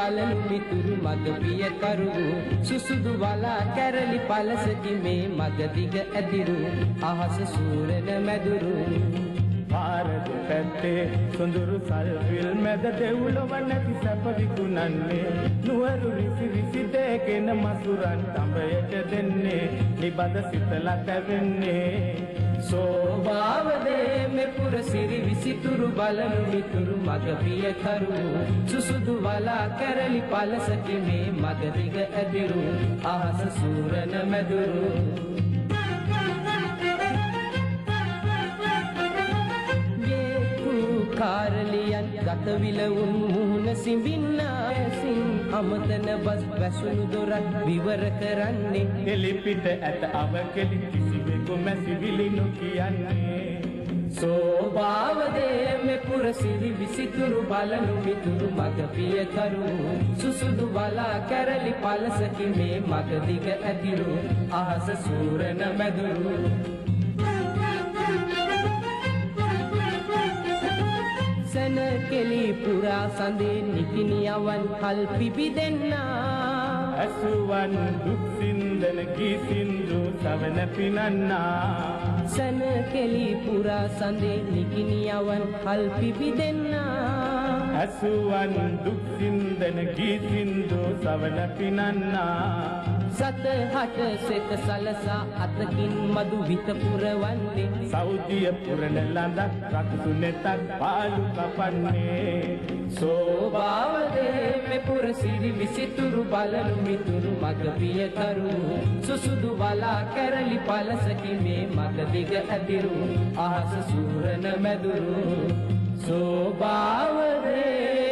බලනු මිතුරු මග පිය කරු සුසුදු වලා කැරලි පලසකි මේ මග දිග ඇදිරු අහස සූරන මැදුරු පාරද පැත්තේ සොඳුරු සල්විල් මැද දෙව්ලොව නැති සැප විකුණන්නේ නුවරු රිසි රිසි දෙගෙන මසුරන් තඹයට දෙන්නේ නිබඳ සිතලා තැවෙන්නේ සෝභාවදේ මෙ පුර සිරි විසිතුරු බලනු මිතුරු මග පිය කරු සුසුදු වලා කැරලි පලසකි මේ මග දිග ඇදිරු අහස සූරන මැදුරු කාරලියන් ගතවිලවුන් මුහුණ සිඹින්නා ඇසින් අමතන බස් වැසුණු දොරක් විවර කරන්නේ එලිපිට ඇත අවකෙලි කිසිවෙකු මැසිවිලි නොකියන්නේ සෝභාවදේ මෙ පුර සිරි විසිතුරු බලනු මිතුරු මග පිය කරු සුසුදු බලා කැරලි පලසකි මේ මග දිග ඇදිරු අහස සූරන මැදුරු සන කෙලි පුරා සඳේ නිකිනියවන් කල් පිබිදෙන්නා ඇසුවන් දුක් සින්දන කී සින්දු සවන පිනන්නා සන කෙලි පුරා සඳේ නිකිනියවන් කල් පිබිදෙන්නා ඇසුවන් දුක් සින්දන කී සින්දු සවන පිනන්නා සත හට සෙත සලසා අතකින් මදු විත පුරවන්නේ සෞදිය පුරන ලඳක් රක්සු නෙතක් පාලු කපන්නේ සෝභාවදේ මෙ පුර සිරි විසිතුරු බලනු මිතුරු මග පිය කරු සුසුදු වලා කැරලි පලසකි මේ මග දිග ඇදිරු අහස සූරන මැදුරු සෝභාවදේ